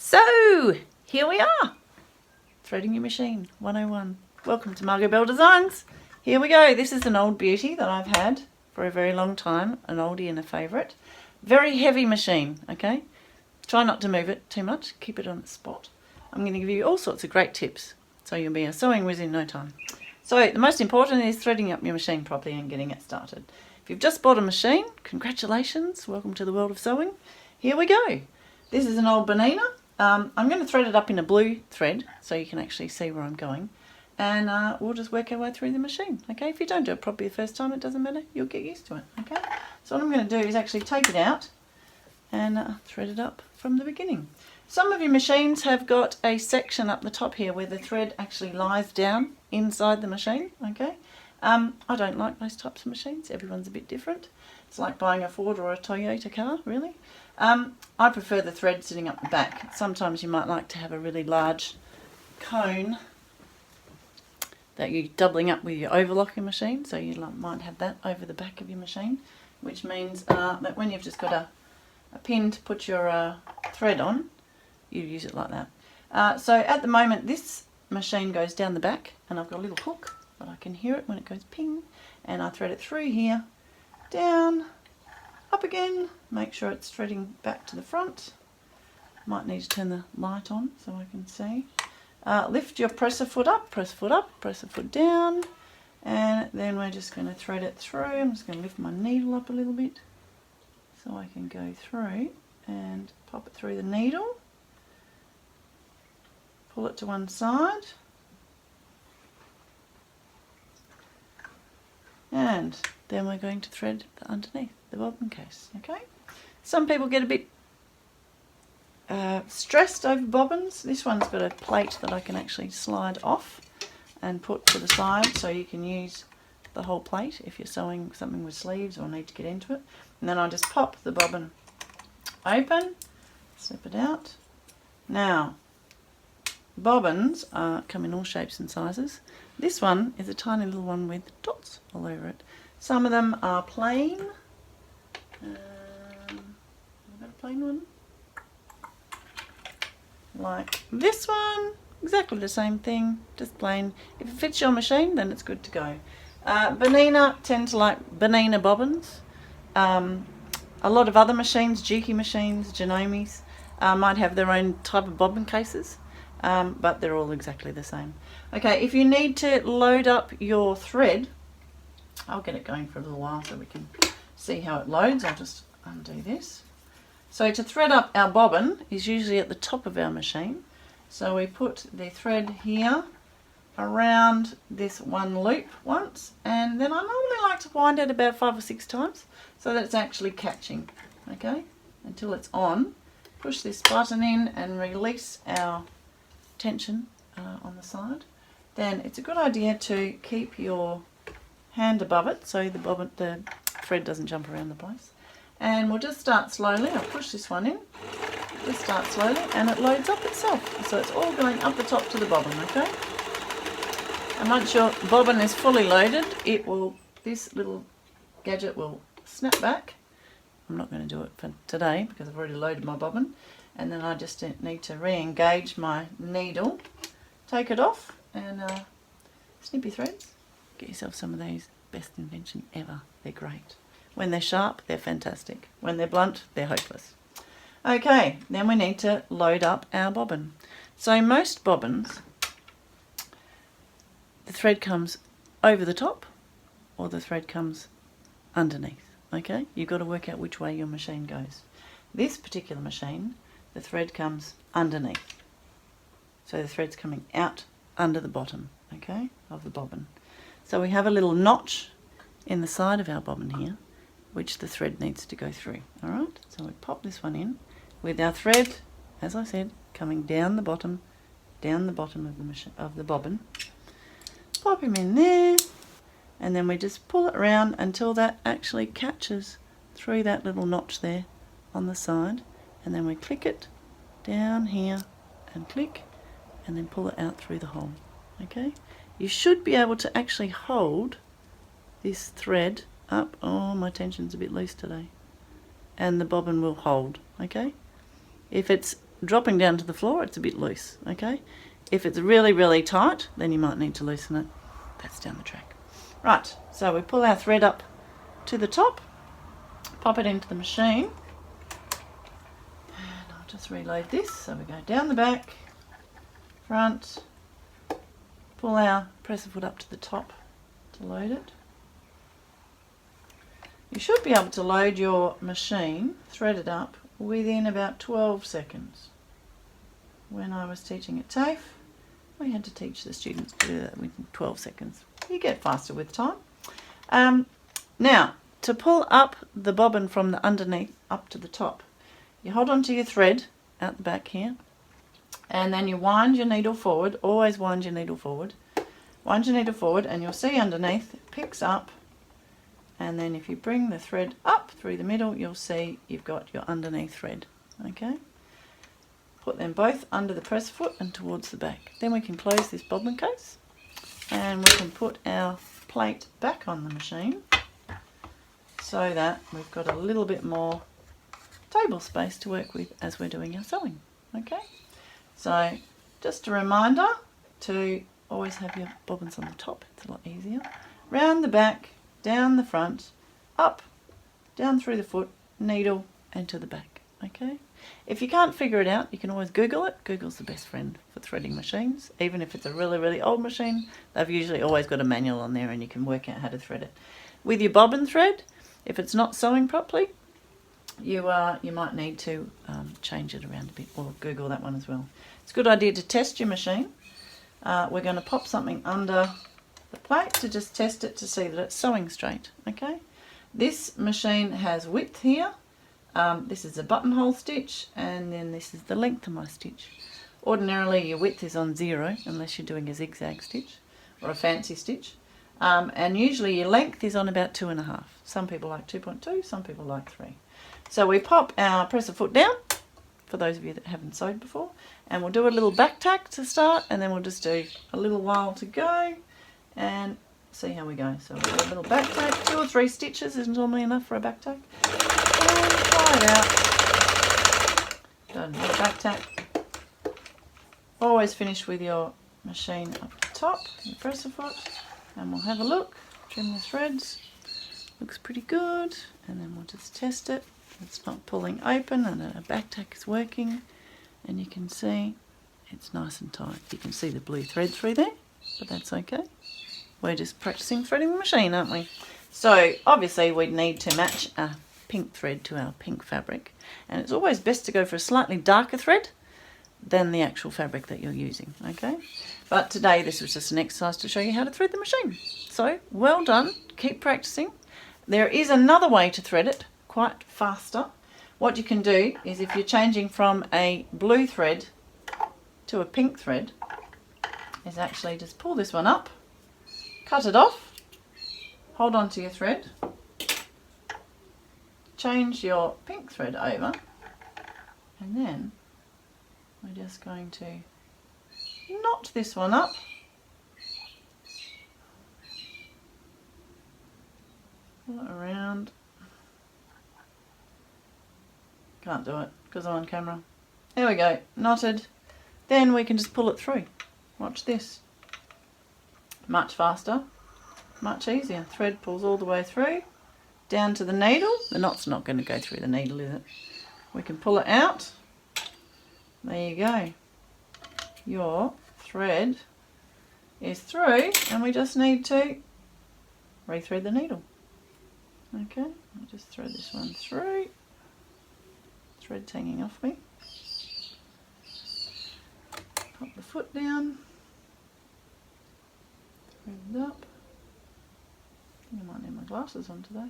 So, here we are, threading your machine 101. Welcome to Margot Bell Designs. Here we go. This is an old beauty that I've had for a very long time, an oldie and a favourite. Very heavy machine, okay? Try not to move it too much, keep it on its spot. I'm going to give you all sorts of great tips, so you'll be a sewing whiz in no time. So, the most important is threading up your machine properly and getting it started. If you've just bought a machine, congratulations, welcome to the world of sewing. Here we go. This is an old Bonina. I'm going to thread it up in a blue thread so you can actually see where I'm going, and we'll just work our way through the machine. Okay, if you don't do it properly the first time, it doesn't matter, you'll get used to it. Okay, so what I'm going to do is actually take it out and thread it up from the beginning. Some of your machines have got a section up the top here where the thread actually lies down inside the machine. Okay, I don't like those types of machines. Everyone's a bit different. It's like buying a Ford or a Toyota car, really. I prefer the thread sitting up the back. Sometimes you might like to have a really large cone that you're doubling up with your overlocking machine, so you might have that over the back of your machine, which means that when you've just got a pin to put your thread on, you use it like that. So at the moment this machine goes down the back, and I've got a little hook, but I can hear it when it goes ping, and I thread it through here, down, up again, make sure it's threading back to the front. Might need to turn the light on so I can see. Lift your presser foot up, presser foot down, and then we're just going to thread it through. I'm just going to lift my needle up a little bit so I can go through and pop it through the needle. Pull it to one side. And then we're going to thread underneath the bobbin case, okay? Some people get a bit stressed over bobbins. This one's got a plate that I can actually slide off and put to the side, so you can use the whole plate if you're sewing something with sleeves or need to get into it. And then I just pop the bobbin open, slip it out. Now, bobbins come in all shapes and sizes. This one is a tiny little one with dots all over it. Some of them are plain. I've got a plain one. Like this one, exactly the same thing, just plain. If it fits your machine, then it's good to go. Bonina tend to like Bonina bobbins. A lot of other machines, Juki machines, Genomis, might have their own type of bobbin cases. But they're all exactly the same. Okay, if you need to load up your thread, I'll get it going for a little while so we can see how it loads. I'll just undo this. So to thread up our bobbin is usually at the top of our machine. So we put the thread here around this one loop once, and then I normally like to wind it about 5 or 6 times so that it's actually catching, okay, until it's on. Push this button in and release our tension on the side. Then it's a good idea to keep your hand above it so the thread doesn't jump around the place. And we'll just start slowly. I'll push this one in, just start slowly, and it loads up itself. So it's all going up the top to the bobbin, okay? And once your bobbin is fully loaded, this little gadget will snap back. I'm not going to do it for today because I've already loaded my bobbin. And then I just need to re-engage my needle, take it off, and snip your threads. Get yourself some of these, best invention ever. They're great. When they're sharp, they're fantastic. When they're blunt, they're hopeless. Okay, then we need to load up our bobbin. So most bobbins, the thread comes over the top or the thread comes underneath. Okay, you've got to work out which way your machine goes. This particular machine, the thread comes underneath. So the thread's coming out under the bottom, okay, of the bobbin. So we have a little notch in the side of our bobbin here, which the thread needs to go through, alright? So we pop this one in with our thread, as I said, coming down the bottom of the bobbin. Pop him in there, and then we just pull it around until that actually catches through that little notch there on the side. And then we click it down here and click, and then pull it out through the hole. Okay, you should be able to actually hold this thread up. Oh, my tension's a bit loose today. And the bobbin will hold. Okay, if it's dropping down to the floor, it's a bit loose, okay? If it's really, really tight, then you might need to loosen it. That's down the track. Right, so we pull our thread up to the top, pop it into the machine, and I'll just reload this. So we go down the back, front, pull our presser foot up to the top to load it. You should be able to load your machine, thread it up, within about 12 seconds. When I was teaching at TAFE, we had to teach the students to do that within 12 seconds. You get faster with time. Now, to pull up the bobbin from the underneath up to the top, you hold onto your thread out the back here, and then you wind your needle forward. Always wind your needle forward. Wind your needle forward, and you'll see underneath it picks up, and then if you bring the thread up through the middle, you'll see you've got your underneath thread. Okay? Put them both under the presser foot and towards the back. Then we can close this bobbin case, and we can put our plate back on the machine so that we've got a little bit more table space to work with as we're doing our sewing. Okay, so just a reminder to always have your bobbins on the top, it's a lot easier. Round the back, down the front, up, down through the foot, needle and to the back. Okay, if you can't figure it out, you can always Google it. Google's the best friend for threading machines. Even if it's a really, really old machine, they've usually always got a manual on there and you can work out how to thread it. With your bobbin thread, if it's not sewing properly, you might need to change it around a bit, or Google that one as well. It's a good idea to test your machine. We're going to pop something under the plate to just test it to see that it's sewing straight. Okay, this machine has width here. This is a buttonhole stitch, and then this is the length of my stitch. Ordinarily your width is on 0 unless you're doing a zigzag stitch or a fancy stitch, and usually your length is on about 2.5. Some people like 2.2, some people like 3. So we pop our presser foot down, for those of you that haven't sewed before, and we'll do a little back tack to start, and then we'll just do a little while to go and see how we go. So we'll do a little back tack. 2 or 3 stitches is normally enough for a back tack. And try it out. Done. Another back tack. Always finish with your machine up the top, your presser foot, and we'll have a look. Trim the threads. Looks pretty good, and then we'll just test it. It's not pulling open, and a back tack is working, and you can see it's nice and tight. You can see the blue thread through there, but that's okay. We're just practicing threading the machine, aren't we? So obviously we'd need to match a pink thread to our pink fabric, and it's always best to go for a slightly darker thread than the actual fabric that you're using. Okay, but today this was just an exercise to show you how to thread the machine. So well done, keep practicing. There is another way to thread it quite faster. What you can do is, if you're changing from a blue thread to a pink thread, is actually just pull this one up, cut it off, hold on to your thread, change your pink thread over, and then we're just going to knot this one up, pull it around. Can't do it because I'm on camera. There we go, knotted. Then we can just pull it through. Watch this. Much faster, much easier. Thread pulls all the way through, down to the needle. The knot's not going to go through the needle, is it? We can pull it out. There you go. Your thread is through, and we just need to rethread the needle. Okay, I'll just thread this one through. Thread's hanging off me. Pop the foot down. Thread it up. I think I might need my glasses on today.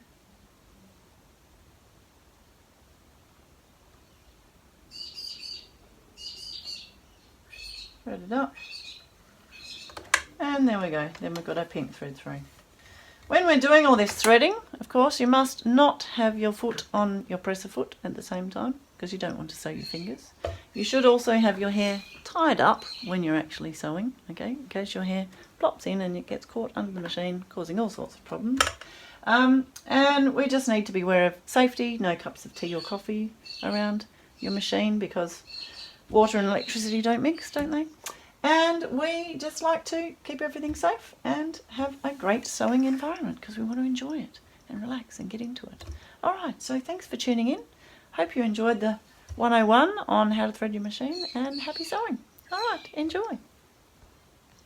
Thread it up. And there we go. Then we've got our pink thread through. When we're doing all this threading, of course, you must not have your foot on your presser foot at the same time, because you don't want to sew your fingers. You should also have your hair tied up when you're actually sewing, okay, in case your hair plops in and it gets caught under the machine, causing all sorts of problems. And we just need to be aware of safety, no cups of tea or coffee around your machine, because water and electricity don't mix, don't they? And we just like to keep everything safe and have a great sewing environment because we want to enjoy it and relax and get into it. All right, so thanks for tuning in. Hope you enjoyed the 101 on how to thread your machine, and happy sewing. All right, enjoy.